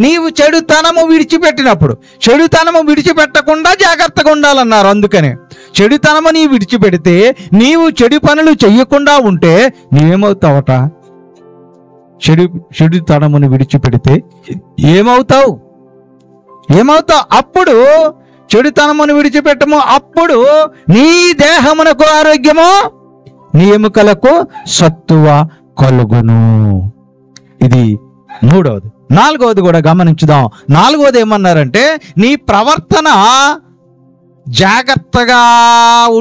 నీవు చెడుతనము విడిచిపెట్టినప్పుడు. చెడుతనము విడిచిపెట్టకుండా జాగ్రత్తగా ఉండాలన్నారు. అందుకనే చెడుతనము నీ విడిచిపెడితే, నీవు చెడు పనులు చెయ్యకుండా ఉంటే నీవేమవుతావట? చెడుతనమును విడిచిపెడితే ఏమవుతావు? అప్పుడు చెడుతనమును విడిచిపెట్టము. అప్పుడు నీ దేహమునకు ఆరోగ్యము, నీ ఎముకలకు సత్తువ కలుగును. ఇది 3వది. 4వది కూడా గమనించుదాం. 4వది ఏమన్నారంటే నీ ప్రవర్తన జాగ్రత్తగా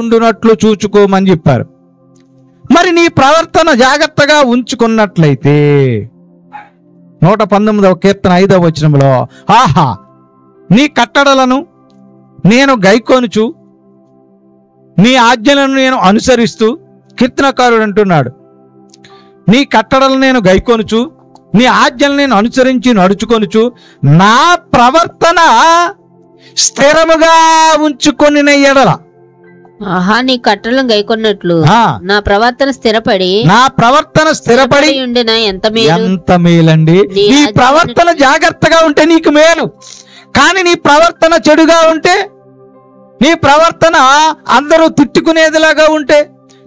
ఉండునట్లు చూచుకోమని చెప్పారు. మరి నీ ప్రవర్తన జాగ్రత్తగా ఉంచుకున్నట్లయితే 119వ కీర్తన 5వ వచనంలో ఆహా నీ కట్టడలను నేను గైకొనుచు నీ ఆజ్ఞలను నేను అనుసరిస్తూ, కీర్తనకారుడు అంటున్నాడు, నీ కట్టడలను నేను గైకొనుచు నీ ఆజ్ఞలను నేను అనుసరించి నడుచుకొనుచు నా ప్రవర్తన స్థిరముగా ఉంచుకొని ఎడల. ఆహా, నీ కట్టలను గైకొన్నట్లు నా ప్రవర్తన స్థిరపడి ఉండేనా ఎంత మేలండి. నీ ప్రవర్తన జాగ్రత్తగా ఉంటే నీకు మేలు. కానీ నీ ప్రవర్తన చెడుగా ఉంటే, నీ ప్రవర్తన అందరూ తిట్టుకునేదిలాగా ఉంటే,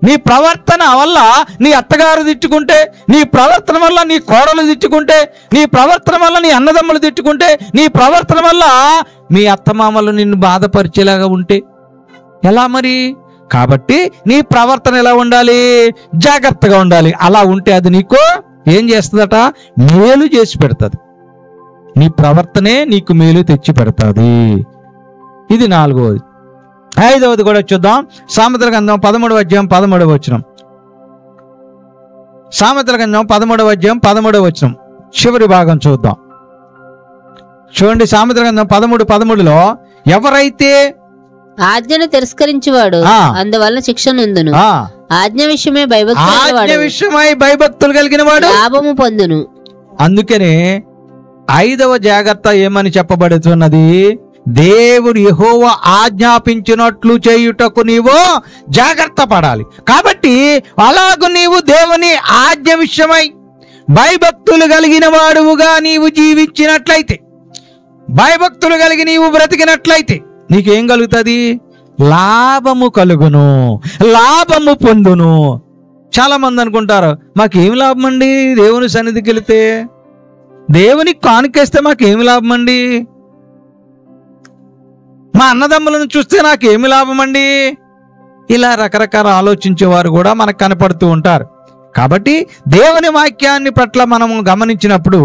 నీ ప్రవర్తన వల్ల నీ అత్తగారు తిట్టుకుంటే, నీ ప్రవర్తన వల్ల నీ కోడలు తిట్టుకుంటే, నీ ప్రవర్తన వల్ల నీ అన్నదమ్ములు తిట్టుకుంటే, నీ ప్రవర్తన వల్ల మీ అత్తమామలు నిన్ను బాధపరిచేలాగా ఉంటే ఎలా మరి? కాబట్టి నీ ప్రవర్తన ఎలా ఉండాలి? జాగ్రత్తగా ఉండాలి. అలా ఉంటే అది నీకు ఏం చేస్తుందట? మేలు చేసి పెడుతుంది. నీ ప్రవర్తనే నీకు మేలు తెచ్చి పెడుతుంది. ఇది 4వది. 5వది కూడా చూద్దాం. సామెతల గ్రంథం 13వ అధ్యాయం 13వ వచనం. సామెతల గ్రంథం 13వ అధ్యాయం 13వ వచనం చివరి భాగం చూద్దాం. చూడండి, సామెతల గ్రంథం 13:13లో ఎవరైతే ఆజ్ఞను తిరస్కరించువాడు అందువల్ల శిక్ష నొందును. ఆజ్ఞ విషయమై భయభక్తులు కలిగిన వాడు లాభము పొందును. అందుకనే 5వ జాగ్రత్త ఏమని చెప్పబడుతున్నది? దేవుడు యెహోవా ఆజ్ఞాపించినట్లు చేయుటకు నీవు జాగ్రత్త పడాలి. కాబట్టి అలాగూ నీవు దేవుని ఆజ్ఞ విషయమై భయభక్తులు కలిగిన వాడుగా నీవు జీవించినట్లయితే, భయభక్తులు కలిగి నీవు బ్రతికినట్లయితే నీకేం కలుగుతుంది? లాభము కలుగును, లాభము పొందును. చాలా మంది అనుకుంటారు, మాకేం లాభం అండి దేవుని సన్నిధికి వెళితే, దేవునికి కానుకేస్తే మాకేమి లాభం అండి, మా అన్నదమ్ములను చూస్తే నాకేమి లాభం అండి. ఇలా రకరకాల ఆలోచించేవారు కూడా మనకు కనపడుతూ ఉంటారు. కాబట్టి దేవుని వాక్యాన్ని పట్ల మనము గమనించినప్పుడు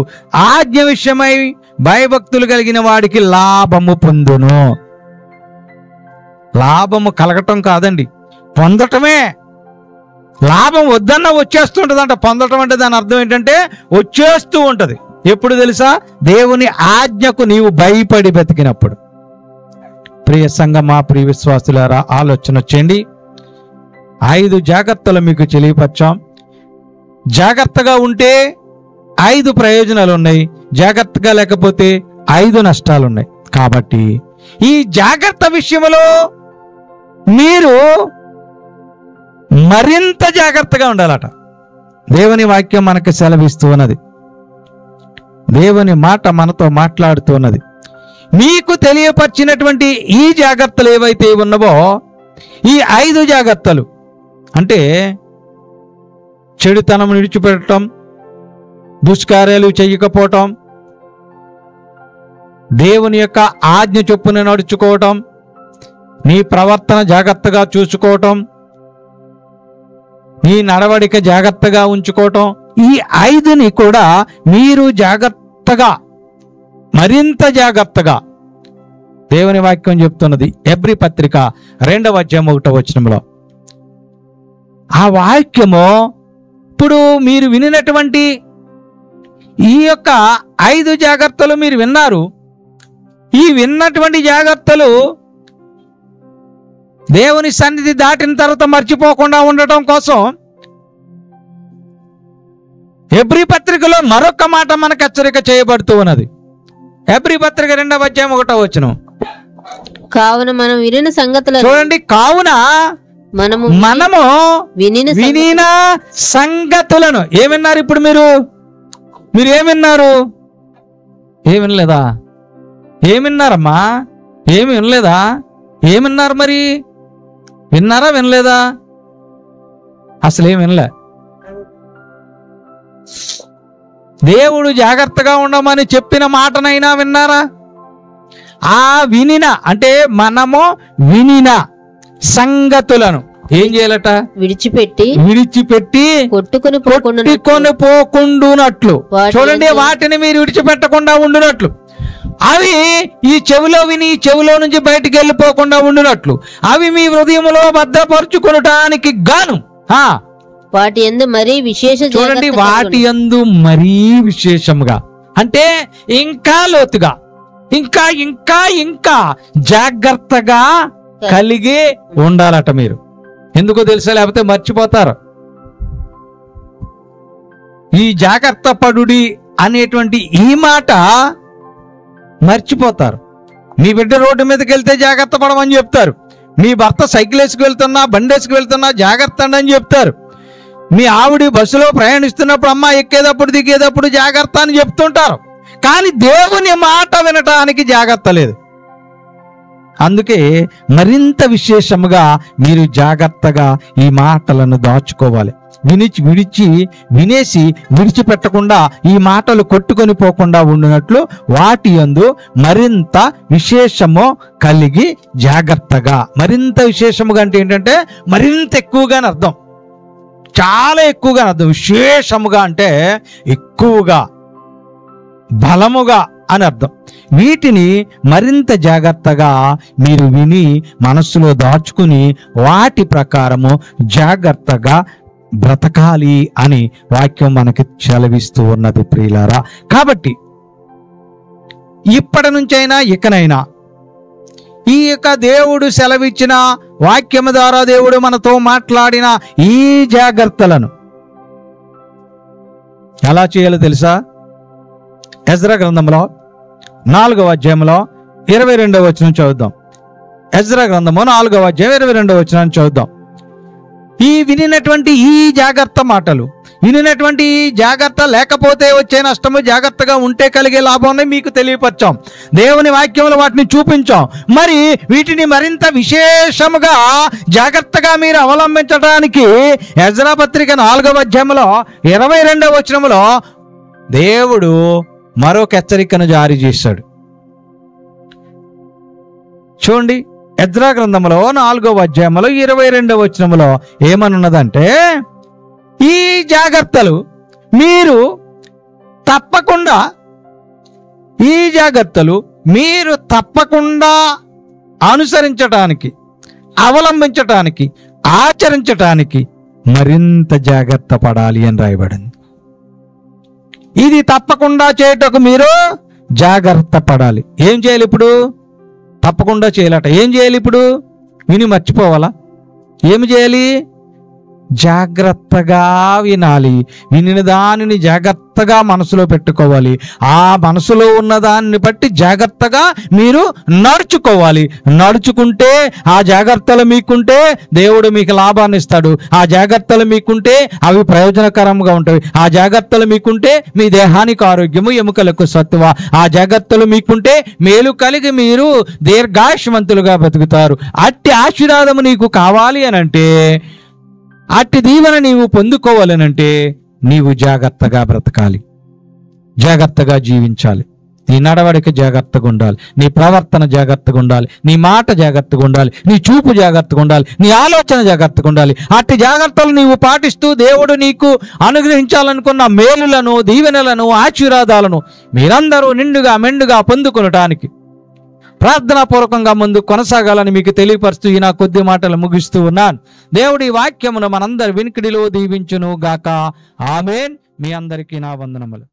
ఆజ్ఞ విషయమై భయభక్తులు కలిగిన వాడికి లాభము పొందును. లాభము కలగటం కాదండి, పొందటమే. లాభం వద్దన్న వచ్చేస్తుంటదంట. పొందటం అంటే దాని అర్థం ఏంటంటే వచ్చేస్తూ ఉంటది. ఎప్పుడు తెలుసా? దేవుని ఆజ్ఞకు నీవు భయపడి బతికినప్పుడు. ప్రియ సంగమా, ప్రియ విశ్వాసులారా, ఆలోచన చేయండి. 5 జాగ్రత్తలు మీకు తెలియపరచాం. జాగ్రత్తగా ఉంటే 5 ప్రయోజనాలు ఉన్నాయి, జాగ్రత్తగా లేకపోతే 5 నష్టాలు ఉన్నాయి. కాబట్టి ఈ జాగ్రత్త విషయంలో మీరు మరింత జాగ్రత్తగా ఉండాలట. దేవుని వాక్యం మనకు సెలవిస్తూ ఉన్నది. దేవుని మాట మనతో మాట్లాడుతూ ఉన్నది. మీకు తెలియపరిచినటువంటి ఈ జాగ్రత్తలు ఏవైతే ఉన్నావో, ఈ 5 జాగ్రత్తలు అంటే చెడుతనం విడిచిపెట్టడం, దుష్కార్యాలు చేయకపోవటం, దేవుని యొక్క ఆజ్ఞ చొప్పున నడుచుకోవటం, నీ ప్రవర్తన జాగ్రత్తగా చూసుకోవటం, నీ నడవడిక జాగ్రత్తగా ఉంచుకోవటం, ఈ 5ని కూడా మీరు జాగ్రత్తగా, మరింత జాగ్రత్తగా దేవుని వాక్యం చెప్తున్నది. హెబ్రీ పత్రిక 2వ అధ్యాయం 1వ వచనంలో ఆ వాక్యము ఇప్పుడు మీరు వినినటువంటి ఈ యొక్క 5 జాగ్రత్తలు మీరు విన్నారు. ఈ విన్నటువంటి జాగ్రత్తలు దేవుని సన్నిధి దాటిన తర్వాత మర్చిపోకుండా ఉండటం కోసం హెబ్రీ పత్రికలో మరొక మాట మనకు హెచ్చరిక చేయబడుతూ ఉన్నది. హెబ్రీ పత్రిక 2వ అధ్యాయం 1వ వచనం. కావున మనం వినిన సంగతులను చూడండి, కావున మనము వినిన సంగతులను ఏమిన్నారు? ఇప్పుడు మీరు ఏమిన్నారు? ఏమి వినలేదా? ఏమి విన్నారమ్మా? ఏమి వినలేదా? ఏమి విన్నారు? మరి విన్నారా, వినలేదా? అసలు ఏమి వినలే. దేవుడు జాగ్రత్తగా ఉండమని చెప్పిన మాటనైనా విన్నారా? ఆ వినిన అంటే మనము వినిన సంగతులను ఏం చేయాలట? విడిచిపెట్టి కొట్టుకొని పోకుండునట్లు. చూడండి, వాటిని మీరు విడిచిపెట్టకుండా ఉండునట్లు. అవి ఈ చెవిలో విని ఈ చెవిలో నుంచి బయటికి వెళ్ళిపోకుండా ఉండునట్లు అవి మీ హృదయంలో భద్రపరుచుకొనటానికి గాను వాటి యందు మరీ విశేష చూడండి, వాటి యందు మరీ విశేషముగా అంటే ఇంకా లోతుగా, ఇంకా ఇంకా ఇంకా జాగ్రత్తగా కలిగి ఉండాలట మీరు. ఎందుకో తెలుసా? లేకపోతే మర్చిపోతారు. ఈ జాగ్రత్త పడుడి అనేటువంటి ఈ మాట మర్చిపోతారు. మీ బిడ్డ రోడ్డు మీదకి వెళ్తే జాగ్రత్త పడమని చెప్తారు. మీ భర్త సైకిల్ వేసుకు వెళ్తున్నా, బండి వేసుకు వెళ్తున్నా జాగ్రత్త అని చెప్తారు. మీ ఆవిడ బస్సులో ప్రయాణిస్తున్నప్పుడు అమ్మ ఎక్కేటప్పుడు దిగేటప్పుడు జాగ్రత్త అని చెప్తుంటారు. కానీ దేవుని మాట వినటానికి జాగ్రత్త లేదు. అందుకే మరింత విశేషముగా మీరు జాగ్రత్తగా ఈ మాటలను దాచుకోవాలి. వినేసి విడిచిపెట్టకుండా ఈ మాటలు కొట్టుకొని పోకుండా ఉండినట్లు వాటి యందు మరింత విశేషము కలిగి జాగ్రత్తగా. మరింత విశేషముగా అంటే ఏంటంటే మరింత ఎక్కువగా అని అర్థం, చాలా ఎక్కువగా అర్థం. విశేషముగా అంటే ఎక్కువగా, బలముగా అని అర్థం. వీటిని మరింత జాగ్రత్తగా మీరు విని మనస్సులో దాచుకుని వాటి ప్రకారము జాగ్రత్తగా బ్రతకాలి అని వాక్యం మనకి చలవిస్తూ ఉన్నది ప్రియులారా. కాబట్టి ఇప్పటి నుంచైనా ఇకనైనా ఈ యొక్క దేవుడు సెలవిచ్చిన వాక్యము ద్వారా దేవుడు మనతో మాట్లాడిన ఈ జాగ్రత్తలను ఎలా చేయాలో తెలుసా? ఎజ్రా గ్రంథంలో 4వ అధ్యాయంలో 22వ వచనం చదువుదాం. ఎజ్రా గ్రంథము 4వ అధ్యాయం 22వ వచనాన్ని చదువుదాం. ఈ వినినటువంటి ఈ జాగ్రత్త మాటలు, వినినటువంటి ఈ జాగ్రత్త లేకపోతే వచ్చే నష్టము, జాగ్రత్తగా ఉంటే కలిగే లాభాన్ని మీకు తెలియపరచాం. దేవుని వాక్యంలో వాటిని చూపించాం. మరి వీటిని మరింత విశేషముగా జాగ్రత్తగా మీరు అవలంబించడానికి ఎజ్రా పత్రిక 4వ అధ్యాయంలో 22వ వచనములో దేవుడు మరొక హెచ్చరికను జారీ చేశాడు. చూడండి, ఎజ్రా గ్రంథంలో 4వ అధ్యాయంలో 22వ వచనములో ఏమనున్నదంటే, ఈ జాగ్రత్తలు మీరు తప్పకుండా అనుసరించటానికి, అవలంబించటానికి, ఆచరించటానికి మరింత జాగ్రత్త పడాలి అని రాయబడింది. ఇది తప్పకుండా చేయటకు మీరు జాగ్రత్త పడాలి. ఏం చేయాలి? ఇప్పుడు తప్పకుండా చేయాలట. ఏం చేయాలి ఇప్పుడు? విని మర్చిపోవాలా? ఏమి చేయాలి? జాగ్రత్తగా వినాలి. వినిన దానిని జాగ్రత్తగా మనసులో పెట్టుకోవాలి. ఆ మనసులో ఉన్న దాన్ని బట్టి జాగ్రత్తగా మీరు నడుచుకోవాలి. నడుచుకుంటే, ఆ జాగ్రత్తలు మీకుంటే దేవుడు మీకు లాభాన్ని ఇస్తాడు. ఆ జాగ్రత్తలు మీకుంటే అవి ప్రయోజనకరంగా ఉంటాయి. ఆ జాగ్రత్తలు మీకుంటే మీ దేహానికి ఆరోగ్యము, ఎముకలకు సత్తువ. ఆ జాగ్రత్తలు మీకుంటే మేలు కలిగి మీరు దీర్ఘాయుష్మంతులుగా బతుకుతారు. అట్టి ఆశీర్వాదము నీకు కావాలి అనంటే, అట్టి దీవెన నీవు పొందుకోవాలనంటే నీవు జాగ్రత్తగా బ్రతకాలి, జాగ్రత్తగా జీవించాలి. నీ నడవడిక జాగ్రత్తగా ఉండాలి, నీ ప్రవర్తన జాగ్రత్తగా ఉండాలి, నీ మాట జాగ్రత్తగా ఉండాలి, నీ చూపు జాగ్రత్తగా ఉండాలి, నీ ఆలోచన జాగ్రత్తగా ఉండాలి. అట్టి జాగ్రత్తలు నీవు పాటిస్తూ దేవుడు నీకు అనుగ్రహించాలనుకున్న మేలులను, దీవెనలను, ఆశీర్వాదాలను మీరందరూ నిండుగా మెండుగా పొందుకొనటానికి ప్రార్థనాపూర్వకంగా ముందు కొనసాగాలని మీకు తెలియపరుస్తూ ఈ నా కొద్ది మాటలు ముగిస్తూ ఉన్నాను. దేవుడి వాక్యమును మనందరి వినికిడిలో దీవించును గాక. ఆమేన్. మీ అందరికీ నా వందనములు.